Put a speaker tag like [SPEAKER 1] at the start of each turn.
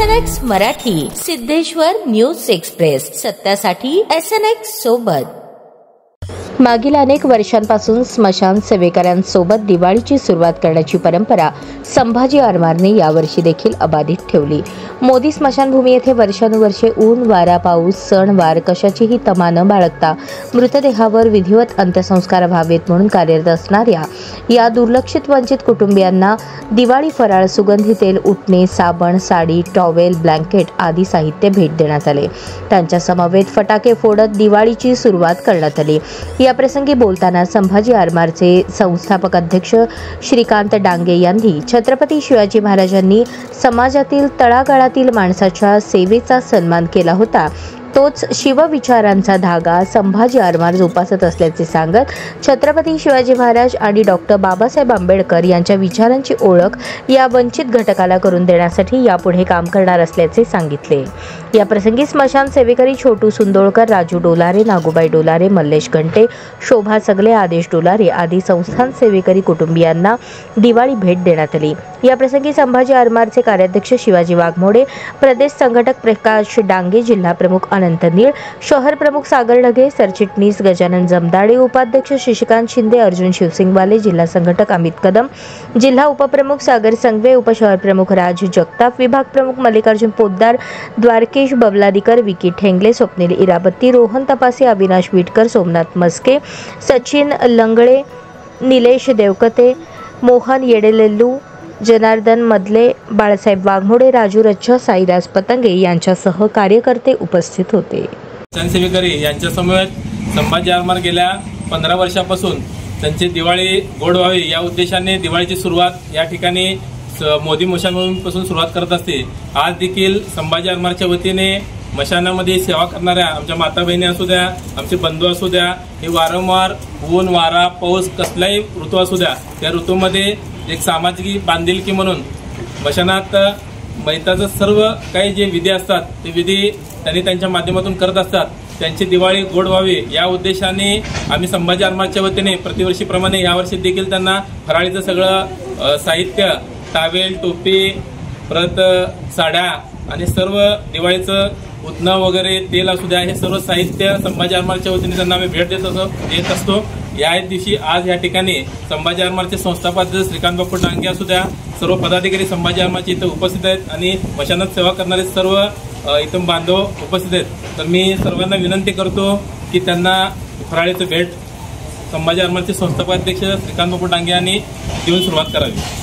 [SPEAKER 1] SNX Marathi, Siddheshwar news express, सत्यासाठी SNX सोबत। मागील अनेक वर्षांपासून स्मशान सेवेकऱ्यांसोबत दिवाळीची सुरुवात करण्याची परंपरा संभाजी आरमारने यावर्षी देखील अबाधित ठेवली। मोदी स्मशानभूमी येथे वर्षानुवर्षे ऊन वारा पाऊस सणवार कशाचीही तमा न बाळगता मृतदेहावर विधिवत अंत्यसंस्कार व्हावेत म्हणून कार्यरत असणाऱ्या या दुर्लक्षित वंचित कुटुंबियांना दिवाळी फराळ, सुगंधी तेल, उटणे, साबण, साडी, टॉवेल, ब्लँकेट आदी साहित्य भेट देण्यात आले। त्यांच्या समवेत फटाके फोडत दिवाळीची सुरुवात करण्यात आली। या प्रसंगी बोलताना संभाजी आरमारचे संस्थापक अध्यक्ष श्रीकांत डांगे यांनी छत्रपती शिवाजी महाराजांनी समाजातील तळागाळातील माणसाच्या सेवेचा सन्मान केला होता, तोच शिवविचारांचा धागा संभाजी आरमार जोपासत असल्याचे सांगत छत्रपती शिवाजी महाराज आणि डॉक्टर बाबासाहेब आंबेडकर यांच्या विचारांची ओळख या वंचित घटकाला करून देण्यासाठी यापुढे काम करणार असल्याचे सांगितले। या प्रसंगी स्मशान सेवेकरी छोटू सुंदोळकर, राजू डोलारे, नागूबाई डोलारे, मल्लेश घंटे, शोभा सगले, आदेश डोलारे आदी संस्थान सेवेकरी कुटुंबियांना दिवाळी भेट देण्यात आली। या प्रसंगी संभाजी आरमारचे कार्याध्यक्ष शिवाजी वाघमोडे, प्रदेश संघटक प्रकाश डांगे, जिल्हा प्रमुख अनंत नीळ, शहर प्रमुख सागर ढगे, सरचिटणीस गजानन जमदाडे, उपाध्यक्ष शशिकांत शिंदे, अर्जुन शिवसिंगवाले, जिल्हा संघटक अमित कदम, जिल्हा उपप्रमुख सागर संघवे, उपशहर प्रमुख राज जगताप, विभाग प्रमुख मल्लिकार्जुन पोद्दार, द्वारकेश बबलादीकर, विकी ठेंगले, स्वप्नील इराबत्ती, रोहन तपासे, अविनाश विटकर, सोमनाथ मस्के, सचिन लंगळे, निलेश देवकते, मोहन येडेलेल्लू, जनार्दन मधले, बाळासाहेब वाघमोडे, राजू रच्छा, साईराज पतंगे यांच्यासह कार्यकर्ते उपस्थित होते।
[SPEAKER 2] स्मशान सेवेकरी यांच्या समवेत संभाजी आरमार गेल्या 15 वर्षापासून त्यांची दिवाळी गोड व्हावी या उद्देशाने दिवाळीची सुरुवात या ठिकाणी मोदी स्मशानभूमीपासून सुरुवात करत असते। आज देखील संभाजी आरमारच्या वतीने स्मशानामध्ये सेवा करणाऱ्या आमच्या माता बहिणी असू द्या, आमचे बंधू असू द्या, हे वारंवार ऊन वारा पाऊस कसलाही ऋतू असू द्या, त्या ऋतूमध्ये एक सामाजिक बांधिलकी म्हणून स्मशानात मैताचं सर्व काही जे विधी असतात ते विधी त्यांनी त्यांच्या माध्यमातून करत असतात। त्यांची दिवाळी गोड व्हावी या उद्देशाने आम्ही संभाजी आरमारच्या वतीने प्रतिवर्षीप्रमाणे यावर्षी देखील त्यांना फराळीचं सगळं साहित्य, टावेल, टोपी, परत साड्या आणि सर्व दिवाळीचं उतणं वगैरे तेल असू द्या, हे सर्व साहित्य संभाजी आरमारच्या वतीने त्यांना आम्ही भेट देत असतो। या दिवशी आज या ठिकाणी संभाजी आरमारचे संस्थापक श्रीकांत बापू डांगे असू द्या, सर्व पदाधिकारी संभाजी आरमारचे इथं उपस्थित आहेत आणि स्मशानात सेवा करणारे सर्व इथं बांधव उपस्थित आहेत। तर मी सर्वांना विनंती करतो की त्यांना फराळीचं भेट संभाजी आरमारचे संस्थापक अध्यक्ष श्रीकांत बापू डांगे यांनी देऊन सुरुवात करावी।